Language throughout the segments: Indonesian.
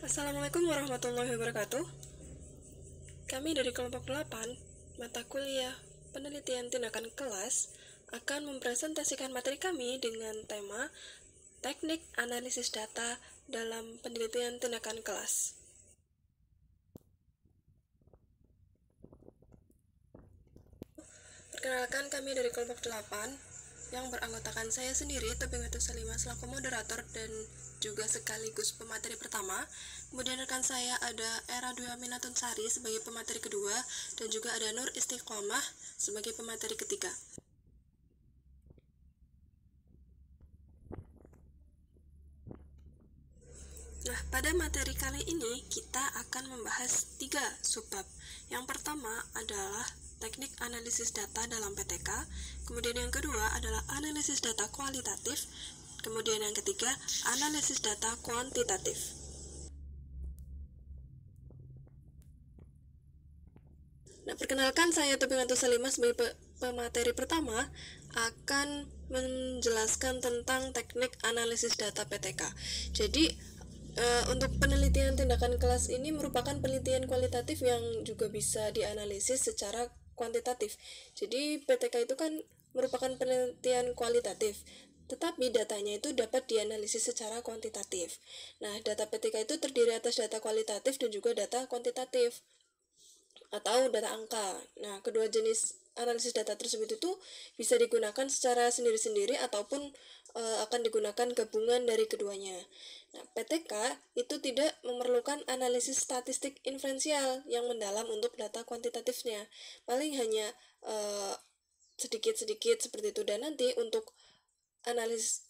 Assalamualaikum warahmatullahi wabarakatuh. Kami dari kelompok 8, mata kuliah penelitian tindakan kelas, akan mempresentasikan materi kami dengan tema teknik analisis data dalam penelitian tindakan kelas. Perkenalkan, kami dari kelompok 8 yang beranggotakan saya sendiri, Tobing Salimah, selaku moderator dan juga sekaligus pemateri pertama. Kemudian rekan saya ada Era Dwi Aminatun Sari sebagai pemateri kedua, dan juga ada Nur Istiqomah sebagai pemateri ketiga. Nah, pada materi kali ini kita akan membahas 3 subbab. Yang pertama adalah teknik analisis data dalam PTK, kemudian yang kedua adalah analisis data kualitatif, kemudian yang ketiga analisis data kuantitatif. Nah, perkenalkan, saya Tobing Salimah sebagai pemateri pertama akan menjelaskan tentang teknik analisis data PTK. Jadi untuk penelitian tindakan kelas ini merupakan penelitian kualitatif yang juga bisa dianalisis secara kuantitatif. Jadi PTK itu kan merupakan penelitian kualitatif, tetapi datanya itu dapat dianalisis secara kuantitatif. Nah, data PTK itu terdiri atas data kualitatif dan juga data kuantitatif atau data angka. Nah, kedua jenis analisis data tersebut itu bisa digunakan secara sendiri-sendiri ataupun akan digunakan gabungan dari keduanya. Nah, PTK itu tidak memerlukan analisis statistik inferensial yang mendalam untuk data kuantitatifnya. Paling hanya sedikit-sedikit seperti itu, dan nanti untuk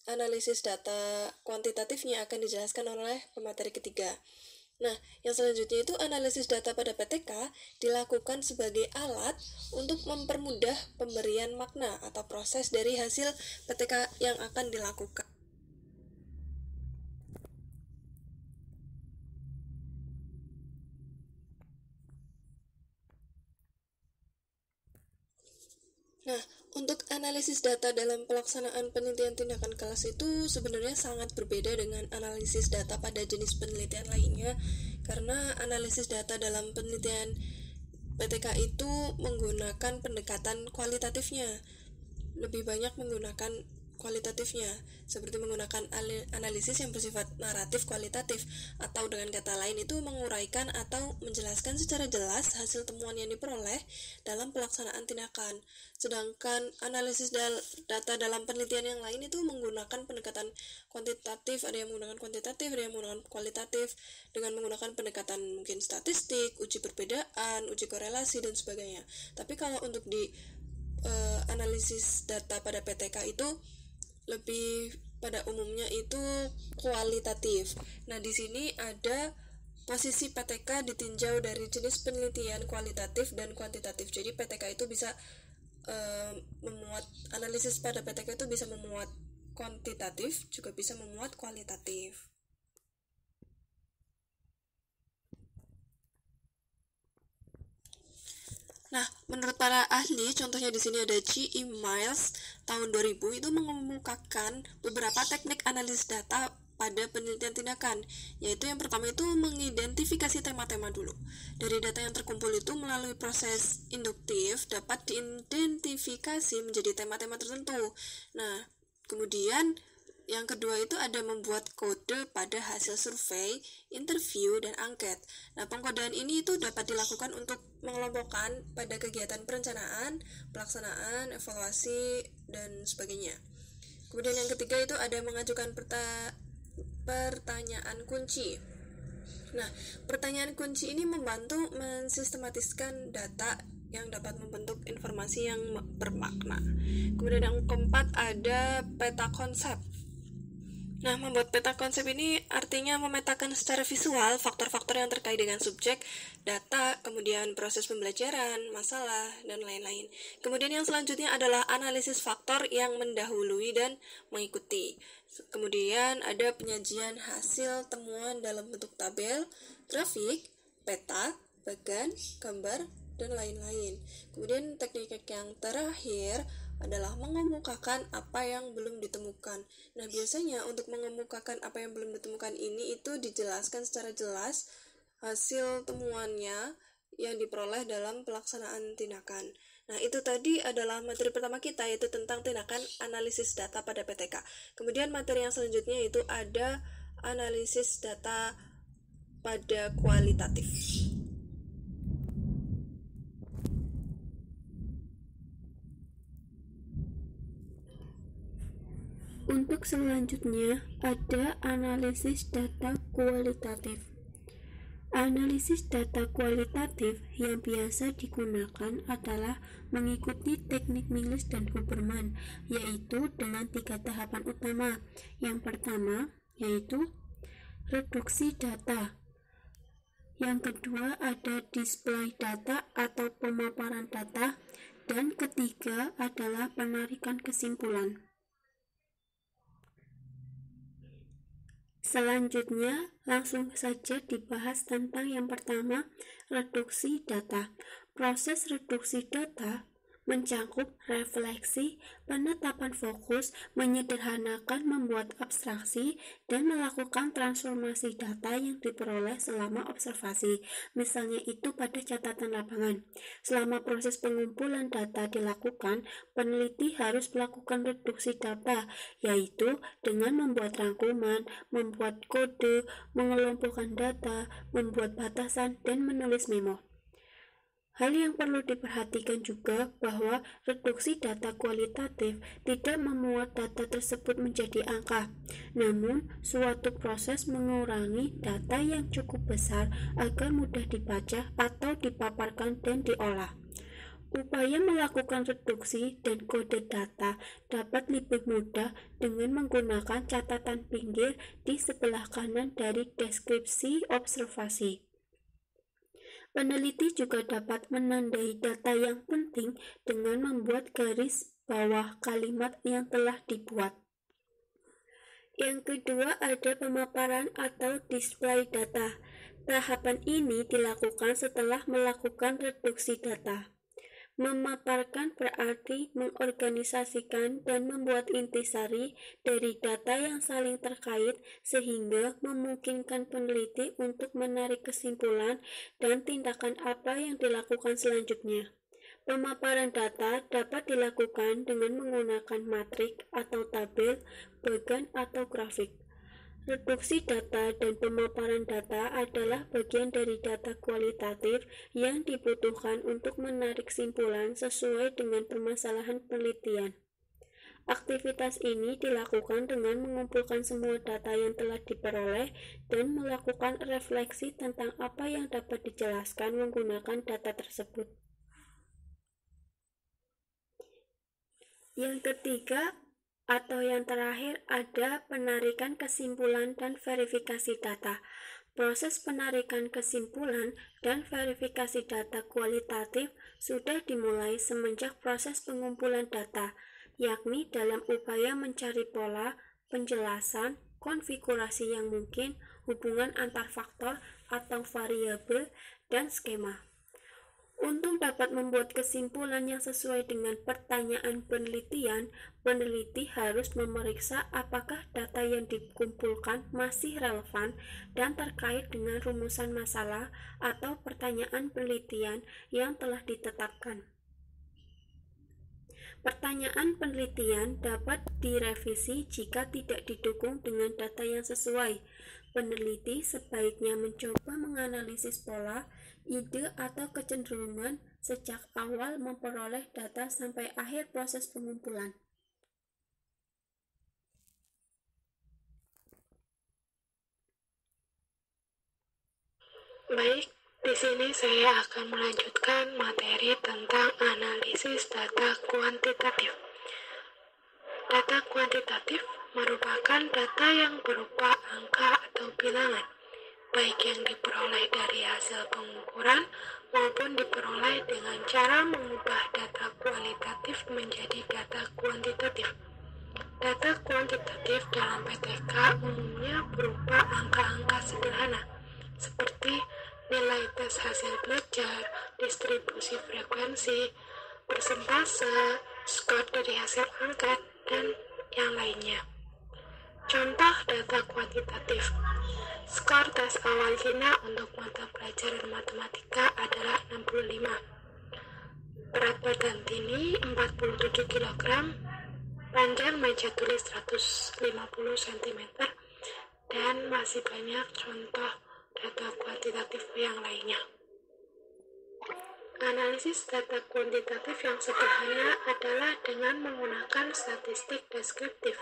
analisis data kuantitatifnya akan dijelaskan oleh pemateri ketiga. Nah, yang selanjutnya itu analisis data pada PTK dilakukan sebagai alat untuk mempermudah pemberian makna atau proses dari hasil PTK yang akan dilakukan. Nah, untuk analisis data dalam pelaksanaan penelitian tindakan kelas itu sebenarnya sangat berbeda dengan analisis data pada jenis penelitian lainnya, karena analisis data dalam penelitian PTK itu menggunakan pendekatan kualitatifnya, lebih banyak menggunakan kualitatifnya, seperti menggunakan analisis yang bersifat naratif kualitatif, atau dengan kata lain itu menguraikan atau menjelaskan secara jelas hasil temuan yang diperoleh dalam pelaksanaan tindakan. Sedangkan analisis data dalam penelitian yang lain itu menggunakan pendekatan kuantitatif, ada yang menggunakan kuantitatif, ada yang menggunakan kualitatif, dengan menggunakan pendekatan mungkin statistik, uji perbedaan, uji korelasi, dan sebagainya. Tapi kalau untuk di analisis data pada PTK itu lebih pada umumnya itu kualitatif. Nah, di sini ada posisi PTK ditinjau dari jenis penelitian kualitatif dan kuantitatif. Jadi PTK itu bisa memuat, analisis pada PTK itu bisa memuat kuantitatif, juga bisa memuat kualitatif. Nah, menurut para ahli, contohnya di sini ada G.E. Miles tahun 2000 itu mengemukakan beberapa teknik analisis data pada penelitian tindakan, yaitu yang pertama itu mengidentifikasi tema-tema dulu. Dari data yang terkumpul itu melalui proses induktif dapat diidentifikasi menjadi tema-tema tertentu. Nah, kemudian yang kedua itu ada membuat kode pada hasil survei, interview, dan angket. Nah, pengkodean ini itu dapat dilakukan untuk mengelompokkan pada kegiatan perencanaan, pelaksanaan, evaluasi, dan sebagainya. Kemudian yang ketiga itu ada mengajukan pertanyaan kunci. Nah, pertanyaan kunci ini membantu mensistematiskan data yang dapat membentuk informasi yang bermakna. Kemudian yang keempat ada peta konsep. Nah, membuat peta konsep ini artinya memetakan secara visual faktor-faktor yang terkait dengan subjek, data, kemudian proses pembelajaran, masalah, dan lain-lain. Kemudian yang selanjutnya adalah analisis faktor yang mendahului dan mengikuti. Kemudian ada penyajian hasil temuan dalam bentuk tabel, grafik, peta, bagan, gambar, dan lain-lain. Kemudian teknik yang terakhir adalah mengemukakan apa yang belum ditemukan. Nah, biasanya untuk mengemukakan apa yang belum ditemukan ini itu dijelaskan secara jelas hasil temuannya yang diperoleh dalam pelaksanaan tindakan. Nah, itu tadi adalah materi pertama kita, yaitu tentang tindakan analisis data pada PTK. Kemudian materi yang selanjutnya itu ada analisis data pada kualitatif. Untuk selanjutnya ada analisis data kualitatif. Analisis data kualitatif yang biasa digunakan adalah mengikuti teknik Miles dan Huberman, yaitu dengan 3 tahapan utama. Yang pertama yaitu reduksi data. Yang kedua ada display data atau pemaparan data, dan ketiga adalah penarikan kesimpulan. Selanjutnya, langsung saja dibahas tentang yang pertama, reduksi data. Proses reduksi data mencakup refleksi, penetapan fokus, menyederhanakan, membuat abstraksi, dan melakukan transformasi data yang diperoleh selama observasi. Misalnya itu pada catatan lapangan. Selama proses pengumpulan data dilakukan, peneliti harus melakukan reduksi data, yaitu dengan membuat rangkuman, membuat kode, mengelompokkan data, membuat batasan, dan menulis memo. Hal yang perlu diperhatikan juga bahwa reduksi data kualitatif tidak memuat data tersebut menjadi angka, namun suatu proses mengurangi data yang cukup besar agar mudah dibaca atau dipaparkan dan diolah. Upaya melakukan reduksi dan kode data dapat lebih mudah dengan menggunakan catatan pinggir di sebelah kanan dari deskripsi observasi. Peneliti juga dapat menandai data yang penting dengan membuat garis bawah kalimat yang telah dibuat. Yang kedua ada pemaparan atau display data. Tahapan ini dilakukan setelah melakukan reduksi data. Memaparkan berarti mengorganisasikan dan membuat intisari dari data yang saling terkait sehingga memungkinkan peneliti untuk menarik kesimpulan dan tindakan apa yang dilakukan selanjutnya. Pemaparan data dapat dilakukan dengan menggunakan matrik atau tabel, bagan atau grafik. Reduksi data dan pemaparan data adalah bagian dari data kualitatif yang dibutuhkan untuk menarik kesimpulan sesuai dengan permasalahan penelitian. Aktivitas ini dilakukan dengan mengumpulkan semua data yang telah diperoleh dan melakukan refleksi tentang apa yang dapat dijelaskan menggunakan data tersebut. Yang ketiga atau yang terakhir ada penarikan kesimpulan dan verifikasi data. Proses penarikan kesimpulan dan verifikasi data kualitatif sudah dimulai semenjak proses pengumpulan data, yakni dalam upaya mencari pola, penjelasan, konfigurasi yang mungkin, hubungan antar faktor atau variabel, dan skema. Untuk dapat membuat kesimpulan yang sesuai dengan pertanyaan penelitian, peneliti harus memeriksa apakah data yang dikumpulkan masih relevan dan terkait dengan rumusan masalah atau pertanyaan penelitian yang telah ditetapkan. Pertanyaan penelitian dapat direvisi jika tidak didukung dengan data yang sesuai. Peneliti sebaiknya mencoba menganalisis pola, ide atau kecenderungan sejak awal memperoleh data sampai akhir proses pengumpulan. Baik, di sini saya akan melanjutkan materi tentang analisis data kuantitatif. Data kuantitatif merupakan data yang berupa angka atau bilangan, baik yang diperoleh dari hasil pengukuran maupun diperoleh dengan cara mengubah data kualitatif menjadi data kuantitatif. Data kuantitatif dalam PTK umumnya berupa angka-angka sederhana, seperti nilai tes hasil belajar, distribusi frekuensi, persentase, skor dari hasil angkat, dan yang lainnya. Contoh data kuantitatif. Skor tes awal Gina untuk mata pelajaran matematika adalah 65. Berat badan Tini 47 kg, panjang meja tulis 150 cm, dan masih banyak contoh data kuantitatif yang lainnya. Analisis data kuantitatif yang sederhana adalah dengan menggunakan statistik deskriptif.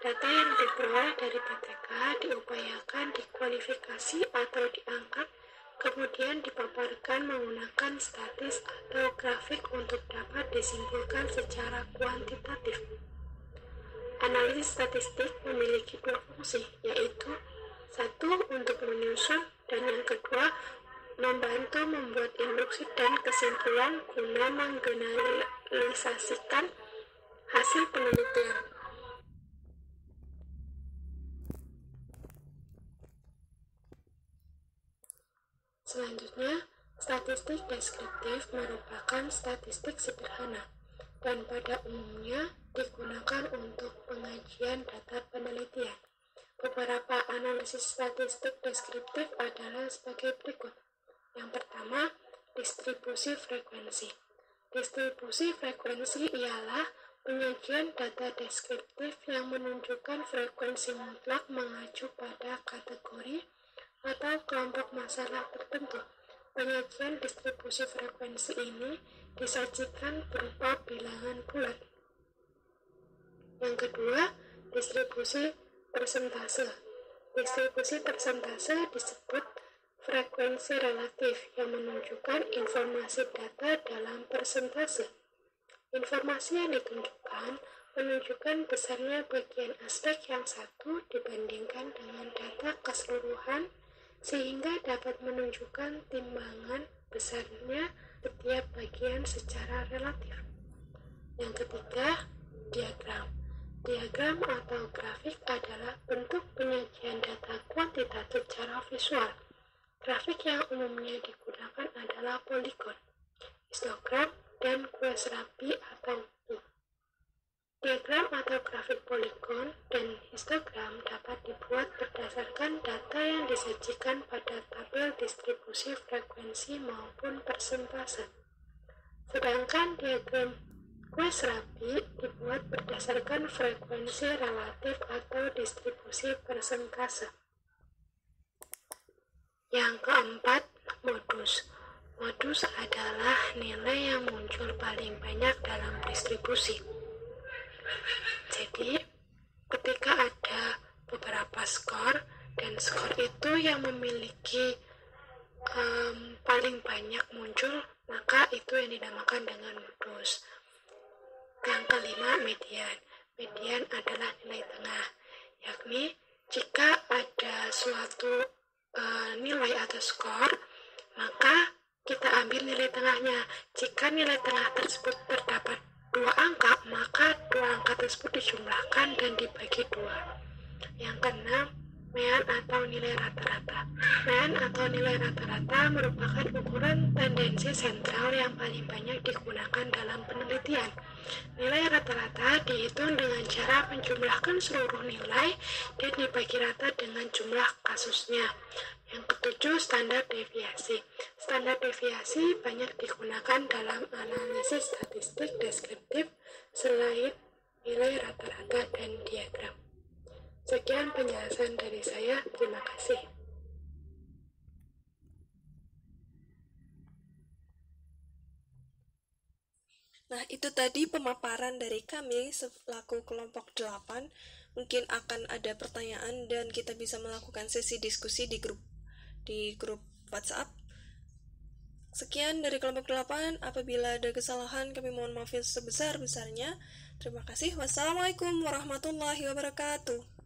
Data yang diperoleh dari PTK diupayakan dikualifikasi atau diangkat, kemudian dipaparkan menggunakan statis atau grafik untuk dapat disimpulkan secara kuantitatif. Analisis statistik memiliki dua fungsi, yaitu satu untuk menyusun dan yang kedua membantu membuat induksi dan kesimpulan guna menggeneralisasikan hasil penelitian. Selanjutnya, statistik deskriptif merupakan statistik sederhana dan pada umumnya digunakan untuk pengajian data penelitian. Beberapa analisis statistik deskriptif adalah sebagai berikut. Yang pertama, distribusi frekuensi. Distribusi frekuensi ialah penyajian data deskriptif yang menunjukkan frekuensi mutlak mengacu pada kategori atau kelompok masalah tertentu. Penyajian distribusi frekuensi ini disajikan berupa bilangan bulat. Yang kedua, distribusi persentase. Distribusi persentase disebut frekuensi relatif yang menunjukkan informasi data dalam persentase. Informasi yang ditunjukkan menunjukkan besarnya bagian aspek yang satu dibandingkan dengan data keseluruhan, sehingga dapat menunjukkan timbangan besarnya setiap bagian secara relatif. Yang ketiga, diagram. Diagram atau grafik adalah bentuk penyajian data kuantitatif secara visual. Grafik yang umumnya digunakan adalah poligon, histogram, dan kue serapi atau U. Diagram atau grafik poligon dan histogram dapat dibuat berdasarkan data yang disajikan pada tabel distribusi frekuensi maupun persentase. Sedangkan diagram kue serapi dibuat berdasarkan frekuensi relatif atau distribusi persentase. Yang keempat, modus. Modus adalah nilai yang muncul paling banyak dalam distribusi. Jadi, ketika ada beberapa skor dan skor itu yang memiliki paling banyak muncul, maka itu yang dinamakan dengan modus. Yang kelima, median. Median adalah nilai tengah, yakni jika ada suatu nilai atau skor, maka kita ambil nilai tengahnya. Jika nilai tengah tersebut terdapat dua angka, maka dua angka tersebut dijumlahkan dan dibagi dua. Yang keenam, mean atau nilai rata-rata. Mean atau nilai rata-rata merupakan ukuran tendensi sentral yang paling banyak digunakan dalam penelitian. Nilai rata-rata dihitung dengan cara menjumlahkan seluruh nilai dan dibagi rata dengan jumlah kasusnya. Yang ketujuh, standar deviasi. Standar deviasi banyak digunakan dalam analisis statistik deskriptif selain nilai rata-rata dan diagram. Sekian penjelasan dari saya. Terima kasih. Nah, itu tadi pemaparan dari kami selaku kelompok 8. Mungkin akan ada pertanyaan dan kita bisa melakukan sesi diskusi di grup WhatsApp. Sekian dari kelompok 8. Apabila ada kesalahan, kami mohon maaf sebesar-besarnya. Terima kasih. Wassalamualaikum warahmatullahi wabarakatuh.